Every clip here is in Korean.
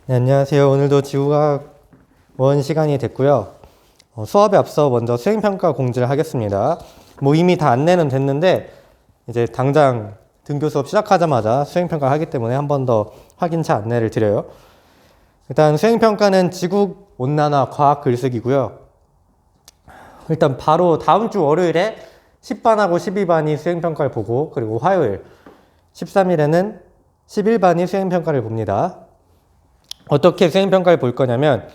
네, 안녕하세요. 오늘도 지구과학 원 시간이 됐고요. 수업에 앞서 먼저 수행평가 공지를 하겠습니다. 뭐 이미 다 안내는 됐는데 이제 당장 등교 수업 시작하자마자 수행평가 하기 때문에 한 번 더 확인차 안내를 드려요. 일단 수행평가는 지구온난화 과학 글쓰기고요. 일단 바로 다음 주 월요일에 10반하고 12반이 수행평가를 보고, 그리고 화요일 13일에는 11반이 수행평가를 봅니다. 어떻게 수행평가를 볼 거냐면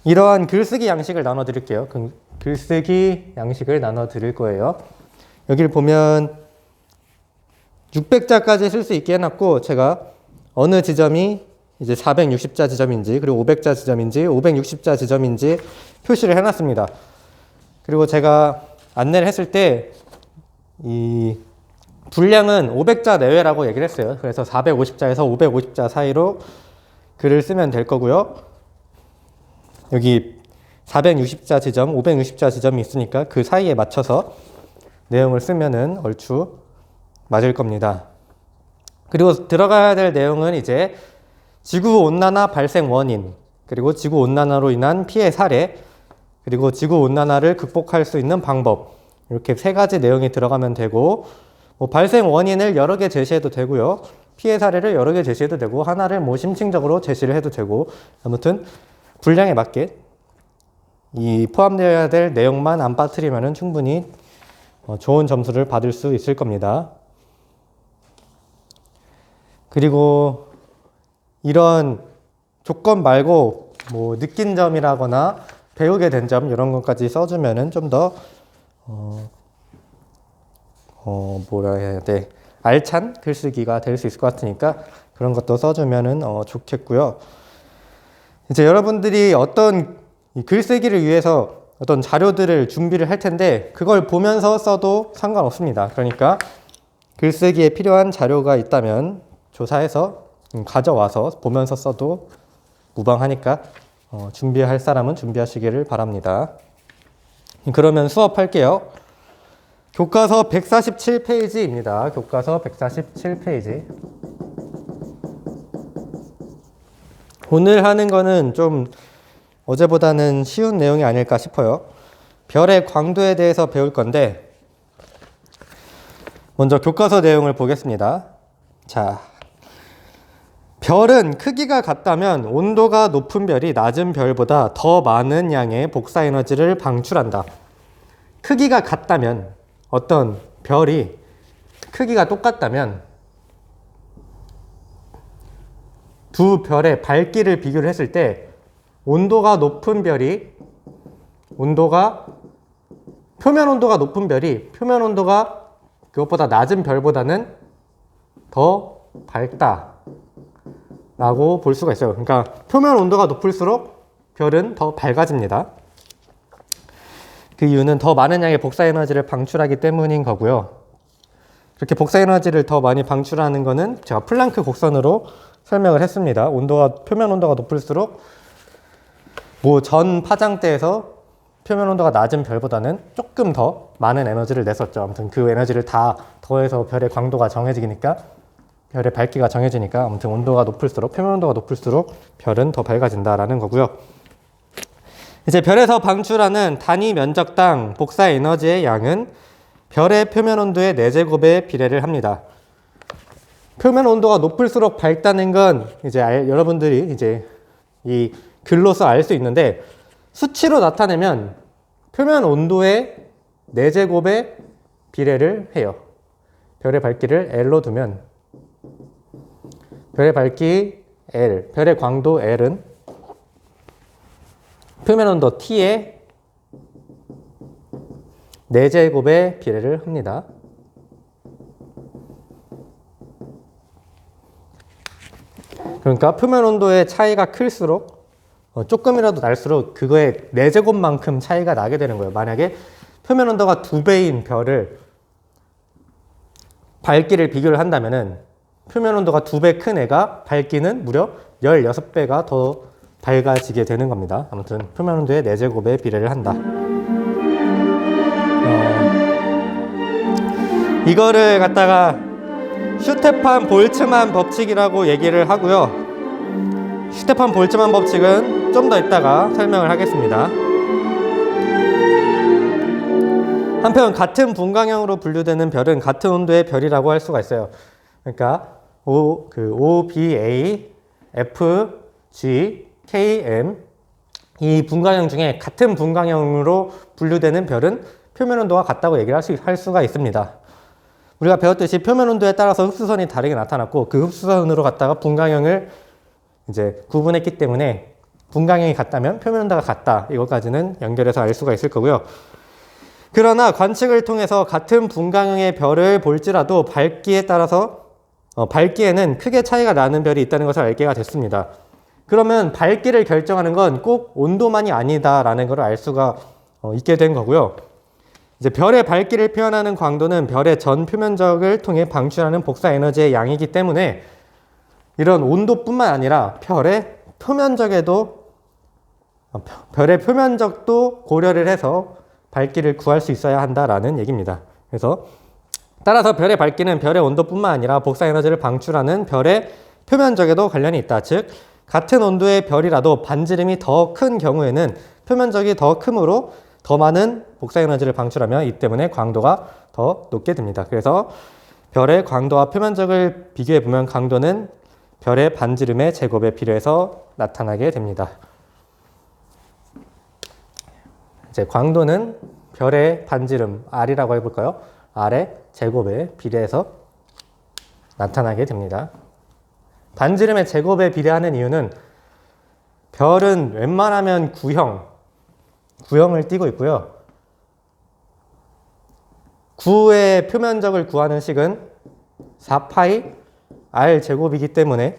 이러한 글쓰기 양식을 나눠 드릴게요. 글쓰기 양식을 나눠 드릴 거예요. 여기를 보면 600자까지 쓸 수 있게 해놨고, 제가 어느 지점이 이제 460자 지점인지, 그리고 500자 지점인지, 560자 지점인지 표시를 해놨습니다. 그리고 제가 안내를 했을 때 이 분량은 500자 내외라고 얘기를 했어요. 그래서 450자에서 550자 사이로 글을 쓰면 될 거고요. 여기 460자 지점, 560자 지점이 있으니까 그 사이에 맞춰서 내용을 쓰면은 얼추 맞을 겁니다. 그리고 들어가야 될 내용은 이제 지구온난화 발생 원인, 그리고 지구온난화로 인한 피해 사례, 그리고 지구온난화를 극복할 수 있는 방법, 이렇게 세 가지 내용이 들어가면 되고, 뭐 발생 원인을 여러 개 제시해도 되고요. 피해 사례를 여러 개 제시해도 되고, 하나를 뭐 심층적으로 제시를 해도 되고, 아무튼 분량에 맞게 이 포함되어야 될 내용만 안 빠뜨리면 충분히 좋은 점수를 받을 수 있을 겁니다. 그리고 이런 조건 말고 뭐 느낀 점이라거나 배우게 된 점 이런 것까지 써주면은 좀 더 뭐라 해야 돼, 알찬 글쓰기가 될 수 있을 것 같으니까 그런 것도 써주면은 좋겠고요. 이제 여러분들이 어떤 글쓰기를 위해서 어떤 자료들을 준비를 할 텐데 그걸 보면서 써도 상관없습니다. 그러니까 글쓰기에 필요한 자료가 있다면 조사해서 가져와서 보면서 써도 무방하니까 준비할 사람은 준비하시기를 바랍니다. 그러면 수업할게요. 교과서 147페이지입니다. 교과서 147페이지. 오늘 하는 거는 좀 어제보다는 쉬운 내용이 아닐까 싶어요. 별의 광도에 대해서 배울 건데, 먼저 교과서 내용을 보겠습니다. 자, 별은 크기가 같다면 온도가 높은 별이 낮은 별보다 더 많은 양의 복사에너지를 방출한다. 크기가 같다면, 어떤 별이 크기가 똑같다면 두 별의 밝기를 비교를 했을 때 온도가 높은 별이, 표면 온도가 높은 별이 표면 온도가 그것보다 낮은 별보다는 더 밝다 라고 볼 수가 있어요. 그러니까 표면 온도가 높을수록 별은 더 밝아집니다. 그 이유는 더 많은 양의 복사에너지를 방출하기 때문인 거고요. 이렇게 복사에너지를 더 많이 방출하는 거는 제가 플랑크 곡선으로 설명을 했습니다. 표면 온도가 높을수록 뭐 전 파장대에서 표면 온도가 낮은 별보다는 조금 더 많은 에너지를 냈었죠. 아무튼 그 에너지를 다 더해서 별의 광도가 정해지니까, 별의 밝기가 정해지니까, 아무튼 온도가 높을수록, 표면 온도가 높을수록 별은 더 밝아진다라는 거고요. 이제 별에서 방출하는 단위 면적당 복사 에너지의 양은 별의 표면 온도의 4제곱에 비례를 합니다. 표면 온도가 높을수록 밝다는 건 이제 여러분들이 이제 이 글로서 알 수 있는데, 수치로 나타내면 표면 온도의 4제곱에 비례를 해요. 별의 밝기를 L로 두면 별의 밝기 L, 별의 광도 L은 표면 온도 T의 4제곱에 비례를 합니다. 그러니까 표면 온도의 차이가 클수록, 조금이라도 날수록 그거의 4제곱만큼 차이가 나게 되는 거예요. 만약에 표면 온도가 2배인 별을 밝기를 비교를 한다면은 표면 온도가 2배 큰 애가 밝기는 무려 16배가 더 밝아지게 되는 겁니다. 아무튼 표면 온도의 4제곱에 비례를 한다. 이거를 갖다가 슈테판 볼츠만 법칙이라고 얘기를 하고요. 슈테판 볼츠만 법칙은 좀 더 이따가 설명을 하겠습니다. 한편 같은 분광형으로 분류되는 별은 같은 온도의 별이라고 할 수가 있어요. 그러니까 O, B, A, F, G, K, M 이 분광형 중에 같은 분광형으로 분류되는 별은 표면 온도가 같다고 얘기를 할 수가 있습니다. 우리가 배웠듯이 표면 온도에 따라서 흡수선이 다르게 나타났고 그 흡수선으로 갖다가 분광형을 이제 구분했기 때문에 분광형이 같다면 표면 온도가 같다. 이것까지는 연결해서 알 수가 있을 거고요. 그러나 관측을 통해서 같은 분광형의 별을 볼지라도 밝기에 따라서 밝기에는 크게 차이가 나는 별이 있다는 것을 알게 됐습니다. 그러면 밝기를 결정하는 건 꼭 온도만이 아니다라는 걸 알 수가 있게 된 거고요. 이제 별의 밝기를 표현하는 광도는 별의 전 표면적을 통해 방출하는 복사 에너지의 양이기 때문에 이런 온도뿐만 아니라 별의 표면적도 고려를 해서 밝기를 구할 수 있어야 한다라는 얘기입니다. 그래서 따라서 별의 밝기는 별의 온도뿐만 아니라 복사 에너지를 방출하는 별의 표면적에도 관련이 있다. 즉 같은 온도의 별이라도 반지름이 더 큰 경우에는 표면적이 더 크므로 더 많은 복사 에너지를 방출하며 이 때문에 광도가 더 높게 됩니다. 그래서 별의 광도와 표면적을 비교해 보면 광도는 별의 반지름의 제곱에 비례해서 나타나게 됩니다. 이제 광도는 별의 반지름 R이라고 해볼까요? R의 제곱에 비례해서 나타나게 됩니다. 반지름의 제곱에 비례하는 이유는 별은 웬만하면 구형을 띠고 있고요. 구의 표면적을 구하는 식은 4파이 R 제곱이기 때문에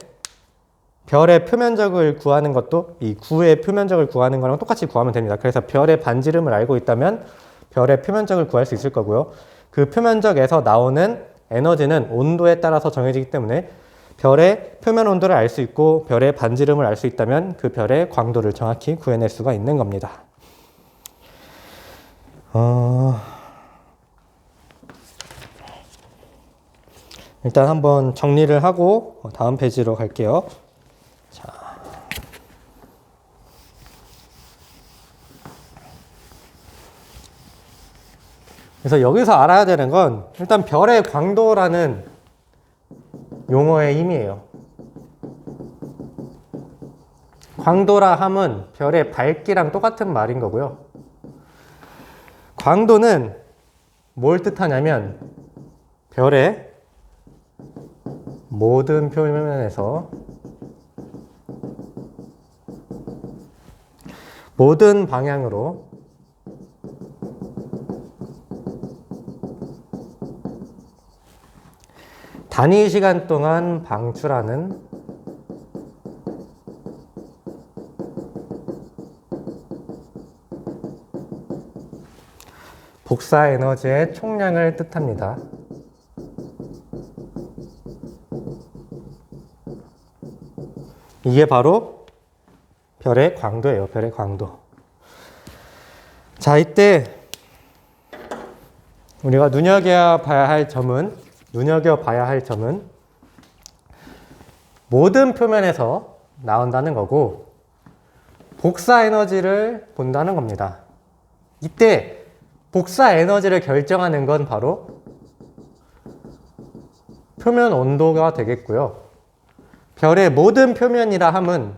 별의 표면적을 구하는 것도 이 구의 표면적을 구하는 거랑 똑같이 구하면 됩니다. 그래서 별의 반지름을 알고 있다면 별의 표면적을 구할 수 있을 거고요. 그 표면적에서 나오는 에너지는 온도에 따라서 정해지기 때문에 별의 표면 온도를 알 수 있고 별의 반지름을 알 수 있다면 그 별의 광도를 정확히 구해낼 수가 있는 겁니다. 일단 한번 정리를 하고 다음 페이지로 갈게요. 자. 그래서 여기서 알아야 되는 건 일단 별의 광도라는 용어의 의미예요. 광도라 함은 별의 밝기랑 똑같은 말인 거고요. 광도는 뭘 뜻하냐면 별의 모든 표면에서 모든 방향으로 단위 시간 동안 방출하는 복사 에너지의 총량을 뜻합니다. 이게 바로 별의 광도예요. 별의 광도. 자, 이때 우리가 눈여겨봐야 할 점은 모든 표면에서 나온다는 거고 복사 에너지를 본다는 겁니다. 이때 복사 에너지를 결정하는 건 바로 표면 온도가 되겠고요. 별의 모든 표면이라 함은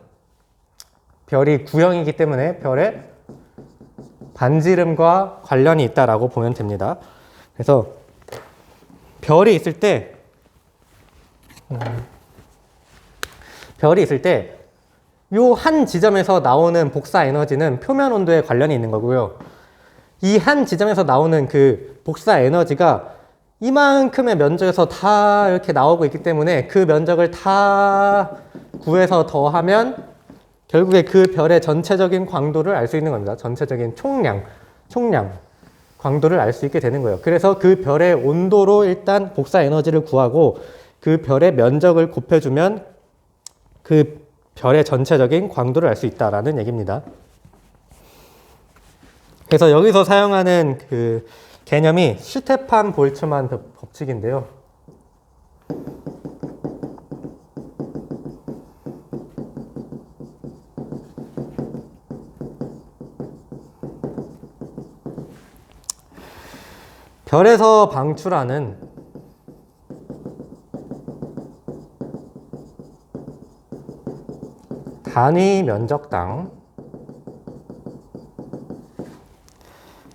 별이 구형이기 때문에 별의 반지름과 관련이 있다라고 보면 됩니다. 그래서 별이 있을 때 요 한 지점에서 나오는 복사 에너지는 표면 온도에 관련이 있는 거고요. 이 한 지점에서 나오는 그 복사 에너지가 이만큼의 면적에서 다 이렇게 나오고 있기 때문에 그 면적을 다 구해서 더하면 결국에 그 별의 전체적인 광도를 알 수 있는 겁니다. 전체적인 총량 광도를 알 수 있게 되는 거예요. 그래서 그 별의 온도로 일단 복사 에너지를 구하고 그 별의 면적을 곱해주면 그 별의 전체적인 광도를 알 수 있다라는 얘기입니다. 그래서 여기서 사용하는 그 개념이 슈테판 볼츠만 법칙인데요. 별에서 방출하는 단위 면적당,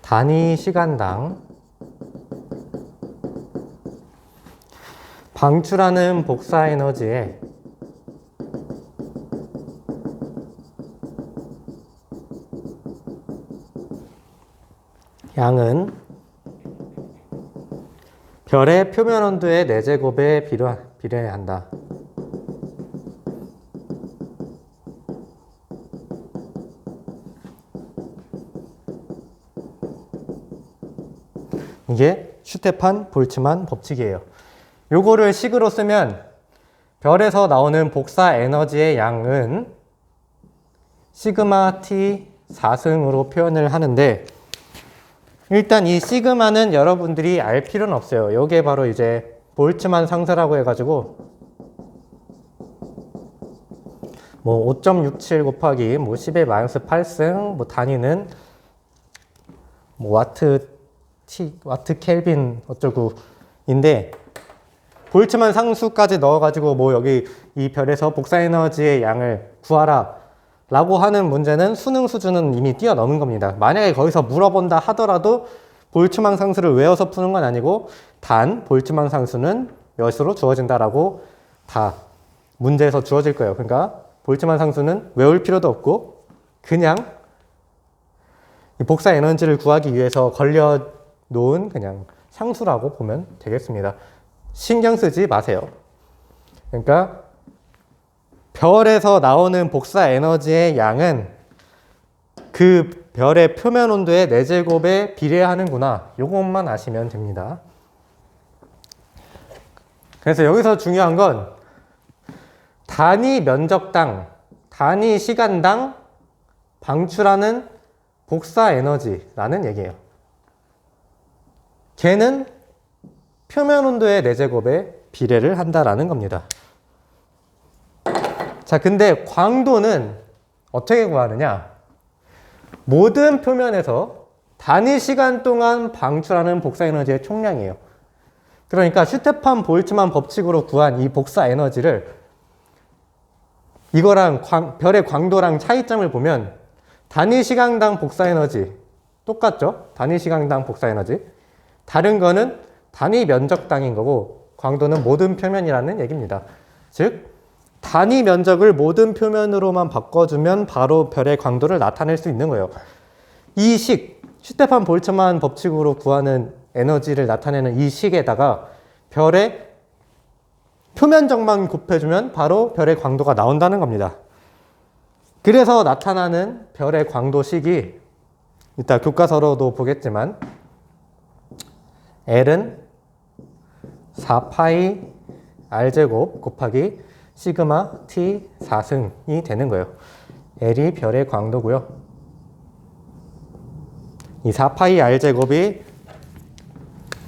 단위 시간당 방출하는 복사 에너지의 양은 별의 표면 온도의 4제곱에 비례한다. 이게 슈테판 볼츠만 법칙이에요. 요거를 식으로 쓰면 별에서 나오는 복사 에너지의 양은 시그마 T 4승으로 표현을 하는데, 일단 이 시그마는 여러분들이 알 필요는 없어요. 요게 바로 이제 볼츠만 상수라고 해가지고 뭐 5.67 곱하기 뭐 10의 마이너스 8승, 뭐 단위는 뭐 와트 켈빈 어쩌고인데, 볼츠만 상수까지 넣어가지고 뭐 여기 이 별에서 복사 에너지의 양을 구하라 라고 하는 문제는 수능 수준은 이미 뛰어넘은 겁니다. 만약에 거기서 물어본다 하더라도 볼츠만 상수를 외워서 푸는 건 아니고, 단 볼츠만 상수는 몇으로 주어진다라고 다 문제에서 주어질 거예요. 그러니까 볼츠만 상수는 외울 필요도 없고 그냥 이 복사 에너지를 구하기 위해서 걸려 놓은 그냥 상수라고 보면 되겠습니다. 신경 쓰지 마세요. 그러니까 별에서 나오는 복사 에너지의 양은 그 별의 표면 온도의 4제곱에 비례하는구나. 요것만 아시면 됩니다. 그래서 여기서 중요한 건 단위 면적당, 단위 시간당 방출하는 복사 에너지라는 얘기예요. 걔는 표면 온도의 4제곱에 비례를 한다라는 겁니다. 자, 근데 광도는 어떻게 구하느냐? 모든 표면에서 단위 시간 동안 방출하는 복사 에너지의 총량이에요. 그러니까 슈테판 볼츠만 법칙으로 구한 이 복사 에너지를 이거랑 별의 광도랑 차이점을 보면 단위 시간당 복사 에너지 똑같죠? 단위 시간당 복사 에너지. 다른 거는 단위 면적당인 거고, 광도는 모든 표면이라는 얘기입니다. 즉 단위 면적을 모든 표면으로만 바꿔주면 바로 별의 광도를 나타낼 수 있는 거예요. 이 식, 슈테판 볼츠만 법칙으로 구하는 에너지를 나타내는 이 식에다가 별의 표면적만 곱해주면 바로 별의 광도가 나온다는 겁니다. 그래서 나타나는 별의 광도식이 이따 교과서로도 보겠지만 L은 4파이 R제곱 곱하기 시그마 T 4승이 되는 거예요. L이 별의 광도고요. 이 4파이 R제곱이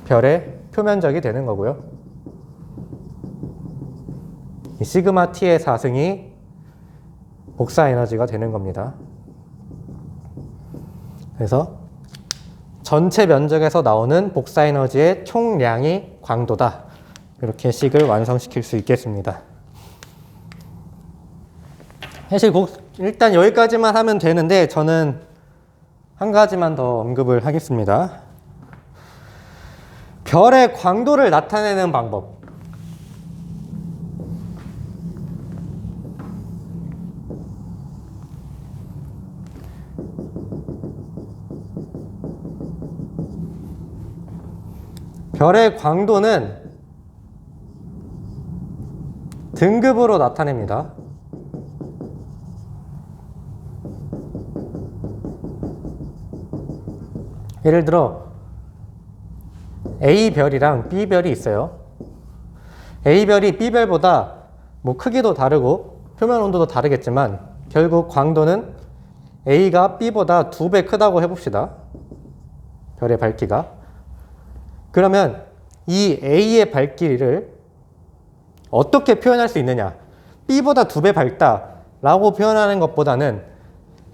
별의 표면적이 되는 거고요. 이 시그마 T의 4승이 복사 에너지가 되는 겁니다. 그래서 전체 면적에서 나오는 복사 에너지의 총량이 광도다. 이렇게 식을 완성시킬 수 있겠습니다. 사실 일단 여기까지만 하면 되는데 저는 한 가지만 더 언급을 하겠습니다. 별의 광도를 나타내는 방법. 별의 광도는 등급으로 나타냅니다. 예를 들어 A별이랑 B별이 있어요. A별이 B별보다 뭐 크기도 다르고 표면 온도도 다르겠지만 결국 광도는 A가 B보다 2배 크다고 해봅시다. 별의 밝기가. 그러면 이 A의 밝기를 어떻게 표현할 수 있느냐? B보다 2배 밝다라고 표현하는 것보다는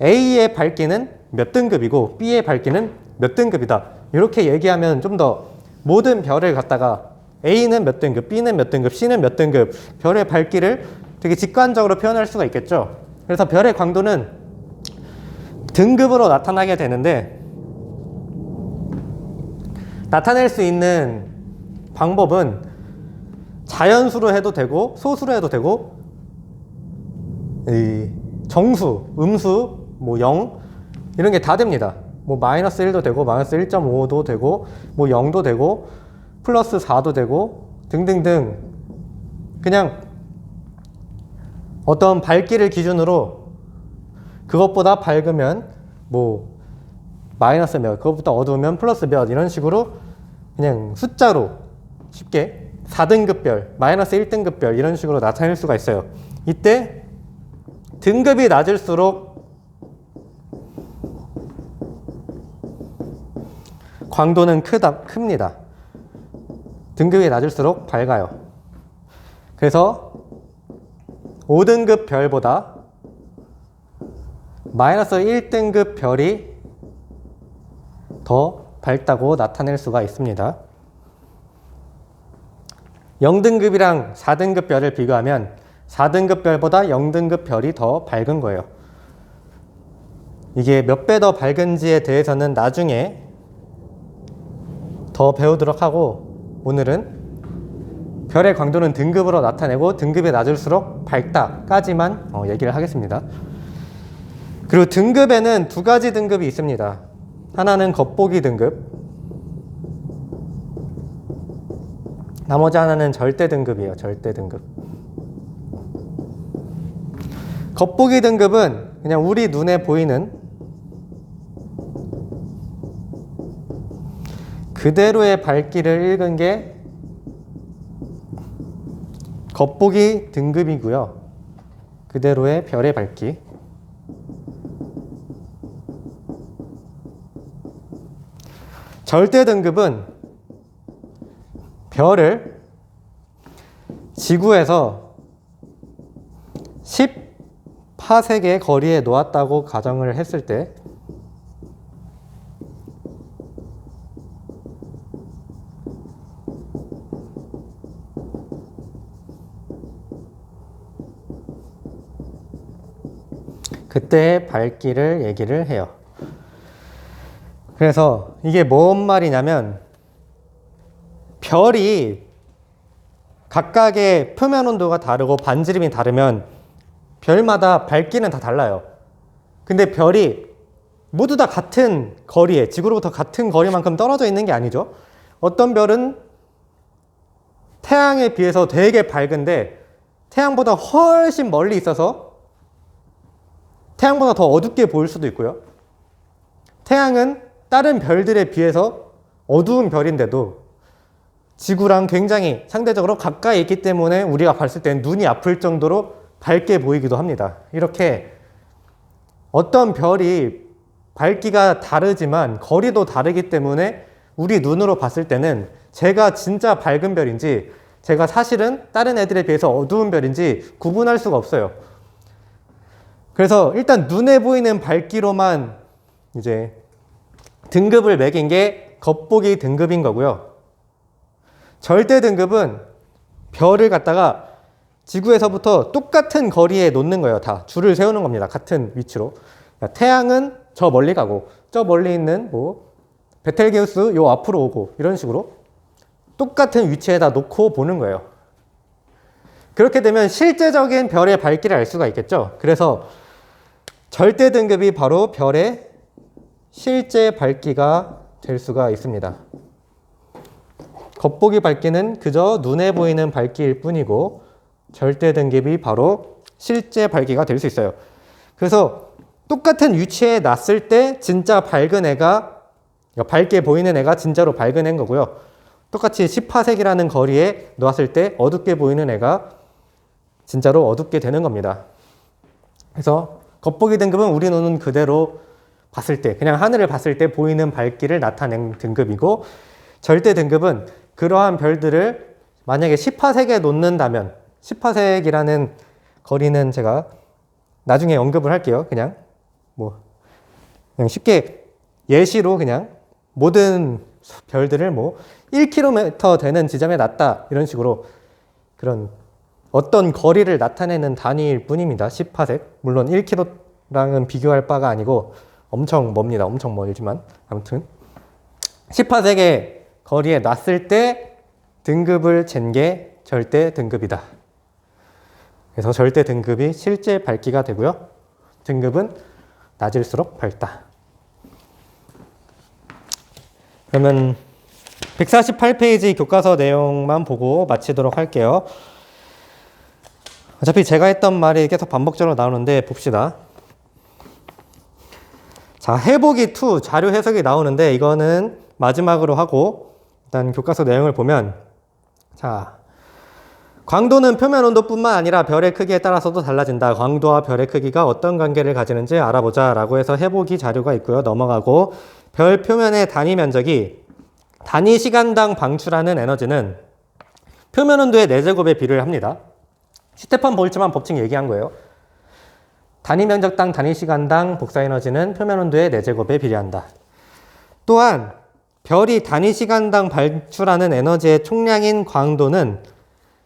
A의 밝기는 몇 등급이고 B의 밝기는 몇 등급이다. 이렇게 얘기하면 좀 더 모든 별을 갖다가 A는 몇 등급, B는 몇 등급, C는 몇 등급, 별의 밝기를 되게 직관적으로 표현할 수가 있겠죠. 그래서 별의 광도는 등급으로 나타나게 되는데, 나타낼 수 있는 방법은 자연수로 해도 되고 소수로 해도 되고, 정수, 음수, 뭐 0 이런 게 다 됩니다. 뭐 마이너스 1도 되고 마이너스 1.5도 되고 뭐 0도 되고 플러스 4도 되고 등등등, 그냥 어떤 밝기를 기준으로 그것보다 밝으면 뭐 마이너스 몇, 그것보다 어두우면 플러스 몇, 이런 식으로 그냥 숫자로 쉽게 4등급 별, 마이너스 1등급 별 이런 식으로 나타낼 수가 있어요. 이때 등급이 낮을수록 광도는 큽니다. 등급이 낮을수록 밝아요. 그래서 5등급 별보다 마이너스 1등급 별이 더 밝다고 나타낼 수가 있습니다. 0등급이랑 4등급 별을 비교하면 4등급 별보다 0등급 별이 더 밝은 거예요. 이게 몇 배 더 밝은지에 대해서는 나중에 더 배우도록 하고, 오늘은 별의 광도는 등급으로 나타내고 등급이 낮을수록 밝다까지만 얘기를 하겠습니다. 그리고 등급에는 두 가지 등급이 있습니다. 하나는 겉보기 등급, 나머지 하나는 절대 등급이에요. 절대 등급. 겉보기 등급은 그냥 우리 눈에 보이는 그대로의 밝기를 읽은 게 겉보기 등급이고요. 그대로의 별의 밝기. 절대 등급은 별을 지구에서 10파섹의 거리에 놓았다고 가정을 했을 때 그때의 밝기를 얘기를 해요. 그래서 이게 뭔 말이냐면, 별이 각각의 표면 온도가 다르고 반지름이 다르면 별마다 밝기는 다 달라요. 근데 별이 모두 다 같은 거리에, 지구로부터 같은 거리만큼 떨어져 있는 게 아니죠. 어떤 별은 태양에 비해서 되게 밝은데 태양보다 훨씬 멀리 있어서 태양보다 더 어둡게 보일 수도 있고요. 태양은 다른 별들에 비해서 어두운 별인데도 지구랑 굉장히 상대적으로 가까이 있기 때문에 우리가 봤을 땐 눈이 아플 정도로 밝게 보이기도 합니다. 이렇게 어떤 별이 밝기가 다르지만 거리도 다르기 때문에 우리 눈으로 봤을 때는 제가 진짜 밝은 별인지 제가 사실은 다른 애들에 비해서 어두운 별인지 구분할 수가 없어요. 그래서 일단 눈에 보이는 밝기로만 이제 등급을 매긴 게 겉보기 등급인 거고요. 절대 등급은 별을 갖다가 지구에서부터 똑같은 거리에 놓는 거예요. 다 줄을 세우는 겁니다. 같은 위치로. 그러니까 태양은 저 멀리 가고 저 멀리 있는 뭐 베텔게우스 요 앞으로 오고 이런 식으로 똑같은 위치에다 놓고 보는 거예요. 그렇게 되면 실제적인 별의 밝기를 알 수가 있겠죠. 그래서 절대 등급이 바로 별의 실제 밝기가 될 수가 있습니다. 겉보기 밝기는 그저 눈에 보이는 밝기일 뿐이고 절대 등급이 바로 실제 밝기가 될 수 있어요. 그래서 똑같은 위치에 놨을 때 진짜 밝은 애가, 밝게 보이는 애가 진짜로 밝은 애인 거고요. 똑같이 10파섹이라는 거리에 놓았을 때 어둡게 보이는 애가 진짜로 어둡게 되는 겁니다. 그래서 겉보기 등급은 우리 눈은 그대로 봤을 때, 그냥 하늘을 봤을 때 보이는 밝기를 나타낸 등급이고, 절대 등급은 그러한 별들을 만약에 10파섹에 놓는다면, 10파섹이라는 거리는 제가 나중에 언급을 할게요. 그냥 쉽게 예시로 그냥 모든 별들을 뭐 1km 되는 지점에 놨다 이런 식으로 그런 어떤 거리를 나타내는 단위일 뿐입니다. 10파섹. 물론 1km랑은 비교할 바가 아니고 엄청 멉니다. 엄청 멀지만 아무튼 10파섹의 거리에 놨을 때 등급을 잰 게 절대 등급이다. 그래서 절대 등급이 실제 밝기가 되고요. 등급은 낮을수록 밝다. 그러면 148페이지 교과서 내용만 보고 마치도록 할게요. 어차피 제가 했던 말이 계속 반복적으로 나오는데 봅시다. 자, 해보기 2 자료 해석이 나오는데 이거는 마지막으로 하고 일단 교과서 내용을 보면 자, 광도는 표면 온도뿐만 아니라 별의 크기에 따라서도 달라진다. 광도와 별의 크기가 어떤 관계를 가지는지 알아보자 라고 해서 해보기 자료가 있고요. 넘어가고 별 표면의 단위 면적이 단위 시간당 방출하는 에너지는 표면 온도의 4제곱에 비례를 합니다. 스테판 볼츠만 법칙 얘기한 거예요. 단위 면적당 단위 시간당 복사 에너지는 표면 온도의 4제곱에 비례한다. 또한 별이 단위 시간당 발출하는 에너지의 총량인 광도는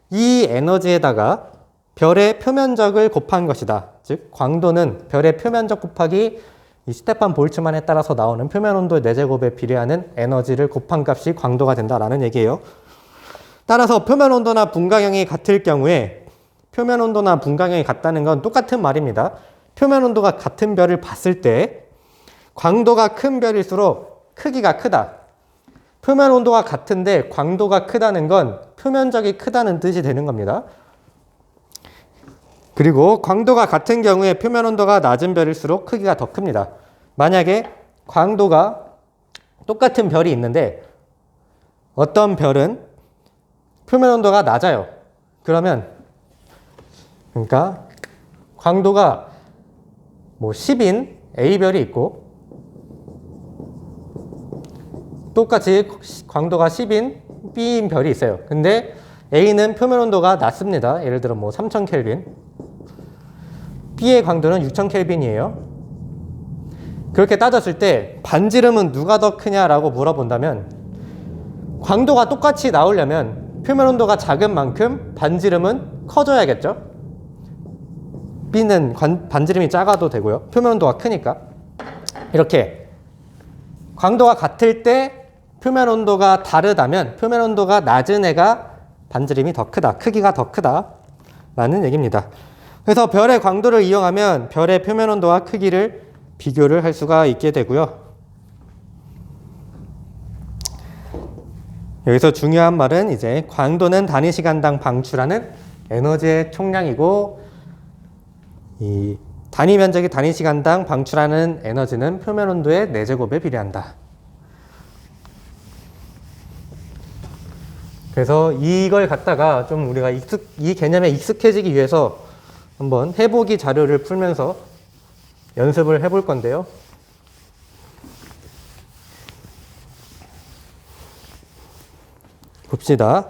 이 에너지에다가 별의 표면적을 곱한 것이다. 즉 광도는 별의 표면적 곱하기 이 스테판 볼츠만에 따라서 나오는 표면 온도의 4제곱에 비례하는 에너지를 곱한 값이 광도가 된다라는 얘기예요. 따라서 표면 온도나 분광형이 같을 경우에 표면 온도나 분광형이 같다는 건 똑같은 말입니다. 표면 온도가 같은 별을 봤을 때 광도가 큰 별일수록 크기가 크다. 표면 온도가 같은데 광도가 크다는 건 표면적이 크다는 뜻이 되는 겁니다. 그리고 광도가 같은 경우에 표면 온도가 낮은 별일수록 크기가 더 큽니다. 만약에 광도가 똑같은 별이 있는데 어떤 별은 표면 온도가 낮아요. 그러면 그러니까 광도가 뭐 10인 A별이 있고 똑같이 광도가 10인 B인 별이 있어요. 근데 A는 표면 온도가 낮습니다. 예를 들어 뭐 3000켈빈. B의 광도는 6000켈빈이에요. 그렇게 따졌을 때 반지름은 누가 더 크냐라고 물어본다면 광도가 똑같이 나오려면 표면 온도가 작은 만큼 반지름은 커져야겠죠. B는 반지름이 작아도 되고요. 표면 온도가 크니까. 이렇게 광도가 같을 때 표면 온도가 다르다면 표면 온도가 낮은 애가 반지름이 더 크다. 크기가 더 크다. 라는 얘기입니다. 그래서 별의 광도를 이용하면 별의 표면 온도와 크기를 비교를 할 수가 있게 되고요. 여기서 중요한 말은 이제 광도는 단위 시간당 방출하는 에너지의 총량이고 이 단위 면적이 단위 시간당 방출하는 에너지는 표면 온도의 4제곱에 비례한다. 그래서 이걸 갖다가 좀 우리가 이 개념에 익숙해지기 위해서 한번 해보기 자료를 풀면서 연습을 해볼 건데요. 봅시다.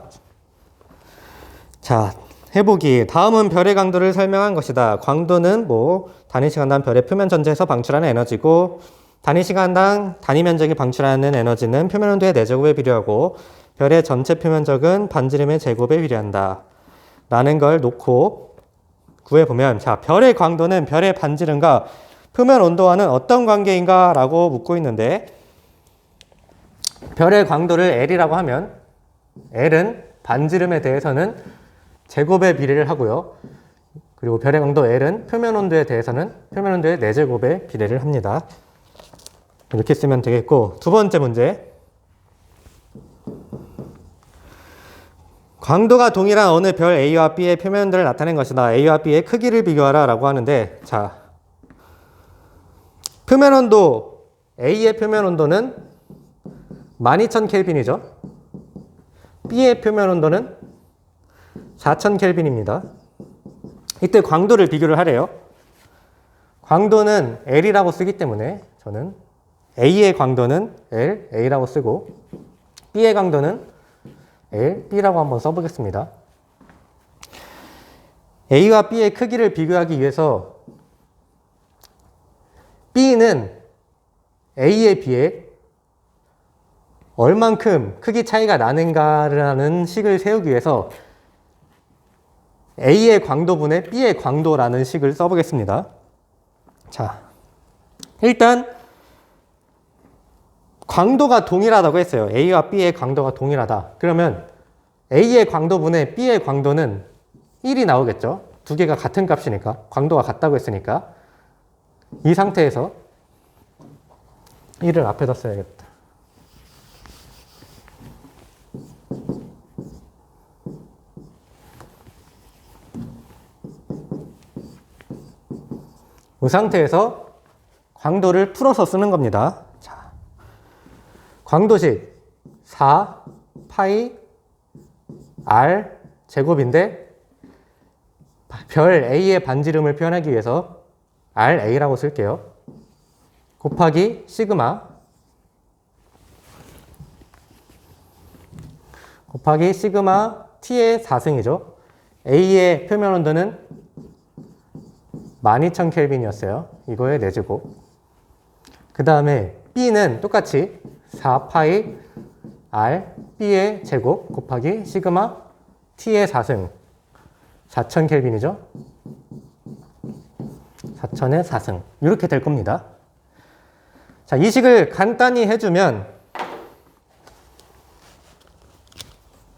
자, 해보기. 다음은 별의 강도를 설명한 것이다. 광도는 뭐 단위 시간당 별의 표면 전체에서 방출하는 에너지고 단위 시간당 단위 면적이 방출하는 에너지는 표면 온도의 4제곱에 비례하고 별의 전체 표면적은 반지름의 제곱에 비례한다. 라는 걸 놓고 구해보면 자, 별의 광도는 별의 반지름과 표면 온도와는 어떤 관계인가 라고 묻고 있는데 별의 광도를 L이라고 하면 L은 반지름에 대해서는 제곱에 비례를 하고요. 그리고 별의 강도 L은 표면 온도에 대해서는 표면 온도의 4제곱에 비례를 합니다. 이렇게 쓰면 되겠고 두 번째 문제. 광도가 동일한 어느 별 A와 B의 표면 온도를 나타낸 것이다. A와 B의 크기를 비교하라 라고 하는데 자, 표면 온도 A의 표면 온도는 12000켈빈이죠. B의 표면 온도는 4000켈빈입니다. 이때 광도를 비교를 하래요. 광도는 L이라고 쓰기 때문에 저는 A의 광도는 L, A라고 쓰고 B의 광도는 L, B라고 한번 써보겠습니다. A와 B의 크기를 비교하기 위해서 B는 A에 비해 얼만큼 크기 차이가 나는가라는 식을 세우기 위해서 A의 광도분의 B의 광도라는 식을 써보겠습니다. 자, 일단 광도가 동일하다고 했어요. A와 B의 광도가 동일하다. 그러면 A의 광도분의 B의 광도는 1이 나오겠죠. 두 개가 같은 값이니까, 광도가 같다고 했으니까. 이 상태에서 1을 앞에다 써야겠다. 이 상태에서 광도를 풀어서 쓰는 겁니다. 자, 광도식 4 파이 r 제곱인데 별 a의 반지름을 표현하기 위해서 ra라고 쓸게요. 곱하기 시그마 곱하기 시그마 t의 4승이죠. a의 표면 온도는 12,000켈빈이었어요. 이거의 4제곱. 그 다음에 B는 똑같이 4파이 R B의 제곱 곱하기 시그마 T의 4승 4,000켈빈이죠. 4,000의 4승 이렇게 될 겁니다. 자, 이 식을 간단히 해주면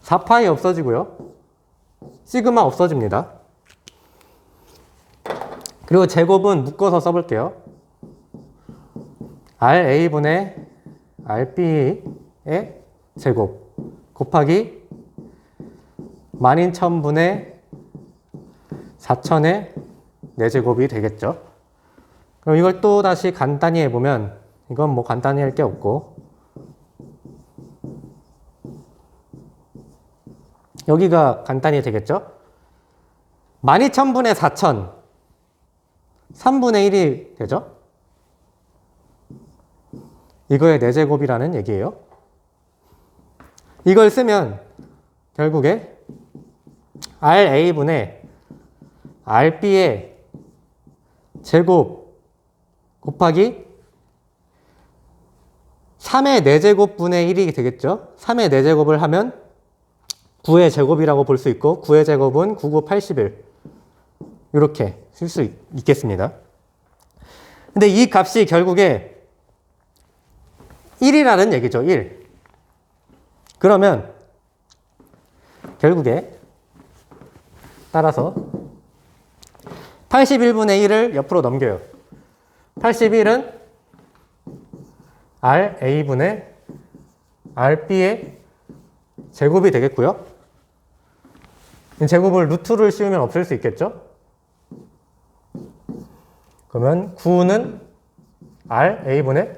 4파이 없어지고요. 시그마 없어집니다. 그리고 제곱은 묶어서 써볼게요. RA분의 RB의 제곱 곱하기 12,000분의 4,000의 4제곱이 되겠죠. 그럼 이걸 또 다시 간단히 해보면 이건 뭐 간단히 할 게 없고 여기가 간단히 되겠죠. 12,000분의 4,000 3분의 1이 되죠? 이거의 4제곱이라는 얘기예요. 이걸 쓰면 결국에 RA분의 RB의 제곱 곱하기 3의 4제곱분의 1이 되겠죠? 3의 4제곱을 하면 9의 제곱이라고 볼 수 있고 9의 제곱은 9, 9, 81 이렇게 쓸 수 있겠습니다. 근데 이 값이 결국에 1이라는 얘기죠. 1. 그러면 결국에 따라서 81분의 1을 옆으로 넘겨요. 81은 RA분의 RB의 제곱이 되겠고요. 이 제곱을 루트를 씌우면 없앨 수 있겠죠? 그러면 9는 RA분의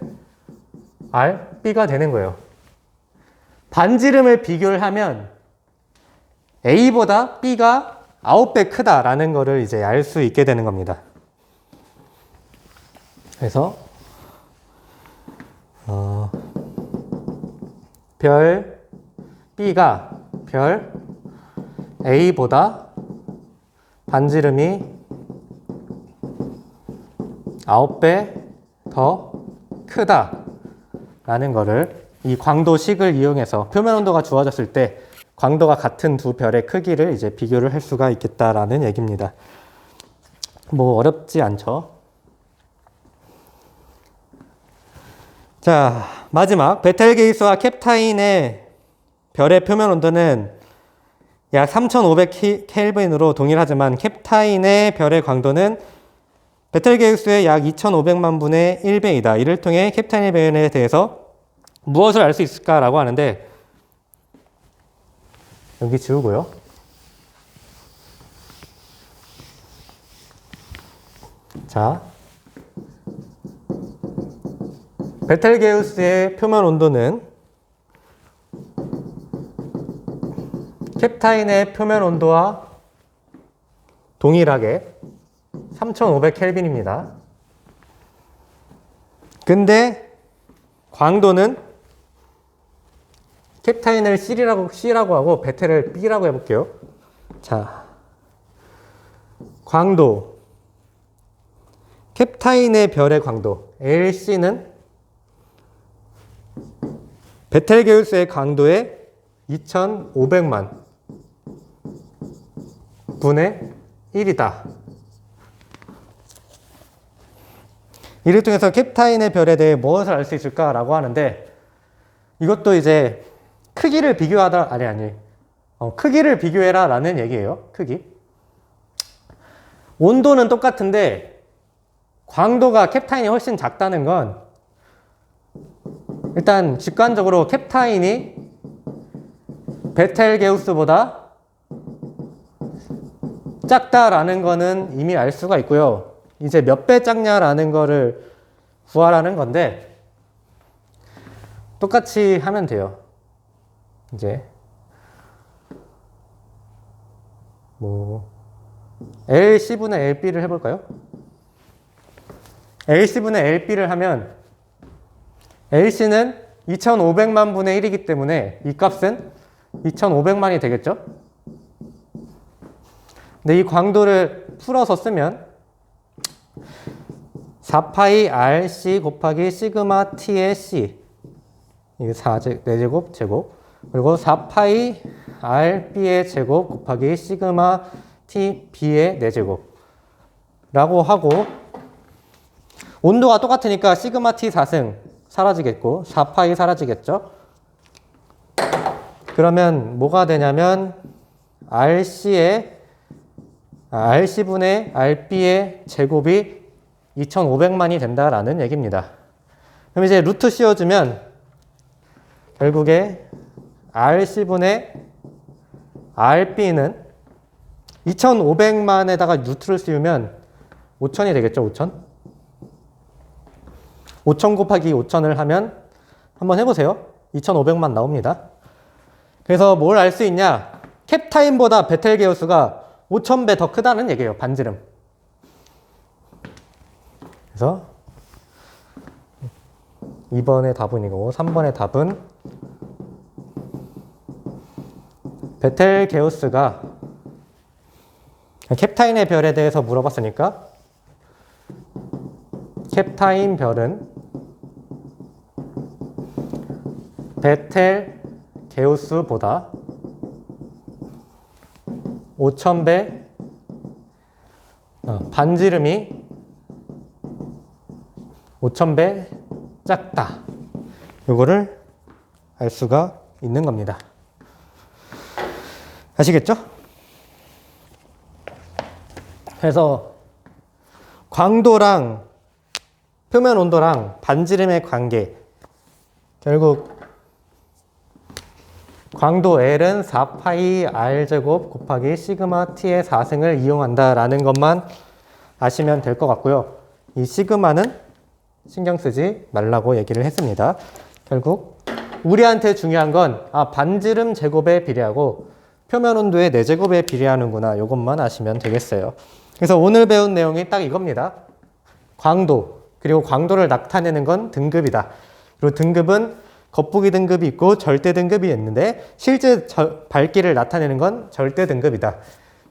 RB가 되는 거예요. 반지름을 비교를 하면 A보다 B가 9배 크다라는 거를 이제 알 수 있게 되는 겁니다. 그래서 별 B가 별 A보다 반지름이 9배 더 크다라는 거를 이 광도식을 이용해서 표면 온도가 주어졌을 때 광도가 같은 두 별의 크기를 이제 비교를 할 수가 있겠다라는 얘기입니다. 뭐 어렵지 않죠? 자, 마지막 베텔게우스와 캡타인의 별의 표면 온도는 약 3,500켈빈으로 동일하지만 캡타인의 별의 광도는 베텔게우스의 약 2,500만 분의 1배이다. 이를 통해 캡타인의 별에 대해서 무엇을 알 수 있을까라고 하는데 여기 지우고요. 자, 베텔게우스의 표면 온도는 캡타인의 표면 온도와 동일하게 3,500켈빈입니다. 근데 광도는 캡타인을 C라고 하고 베텔을 B라고 해볼게요. 자, 광도 캡타인의 별의 광도 LC는 베텔게우스의 강도의 2500만 분의 1이다. 이를 통해서 캡타인의 별에 대해 무엇을 알 수 있을까라고 하는데, 이것도 이제 크기를 비교하다, 크기를 비교해라 라는 얘기예요. 크기. 온도는 똑같은데 광도가 캡타인이 훨씬 작다는 건, 일단 직관적으로 캡타인이 베텔게우스보다 작다라는 거는 이미 알 수가 있고요. 이제 몇 배 작냐라는 거를 구하라는 건데, 똑같이 하면 돼요. 이제 LC분의 LB를 해볼까요? LC분의 LB를 하면 LC는 2500만 분의 1이기 때문에 이 값은 2500만이 되겠죠? 근데 이 광도를 풀어서 쓰면 4파이 RC 곱하기 시그마 T의 C, 이게 4제곱 제곱, 그리고 4파이 RB의 제곱 곱하기 시그마 T B의 4제곱 라고 하고, 온도가 똑같으니까 시그마 T 4승 사라지겠고 4파이 사라지겠죠? 그러면 뭐가 되냐면 RC분의 RB의 제곱이 2500만이 된다라는 얘기입니다. 그럼 이제 루트 씌워주면 결국에 RC분의 RB는 2500만에다가 루트를 씌우면 5000이 되겠죠, 5000? 5000 곱하기 5000을 하면 한번 해보세요. 2500만 나옵니다. 그래서 뭘 알 수 있냐? 캡타인보다 베텔게우스가 5000배 더 크다는 얘기예요, 반지름. 그래서 2번의 답은 이거고, 3번의 답은 베텔게우스가, 캡타인의 별에 대해서 물어봤으니까 캡타인 별은 베텔게우스보다 5000배, 반지름이 5000배 작다. 요거를 알 수가 있는 겁니다. 아시겠죠? 그래서 광도랑 표면 온도랑 반지름의 관계, 결국 광도 L은 4파이 R제곱 곱하기 시그마 T의 4승을 이용한다라는 것만 아시면 될 것 같고요. 이 시그마는 신경 쓰지 말라고 얘기를 했습니다. 결국 우리한테 중요한 건 반지름 제곱에 비례하고 표면 온도의 4제곱에 비례하는구나, 이것만 아시면 되겠어요. 그래서 오늘 배운 내용이 딱 이겁니다. 광도, 그리고 광도를 나타내는 건 등급이다. 그리고 등급은 겉보기 등급이 있고 절대 등급이 있는데, 실제 밝기를 나타내는 건 절대 등급이다.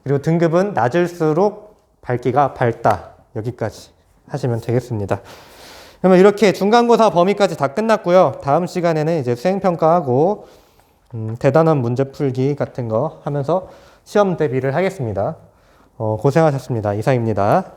그리고 등급은 낮을수록 밝기가 밝다. 여기까지 하시면 되겠습니다. 그러면 이렇게 중간고사 범위까지 다 끝났고요. 다음 시간에는 이제 수행평가하고 대단한 문제 풀기 같은 거 하면서 시험 대비를 하겠습니다. 고생하셨습니다. 이상입니다.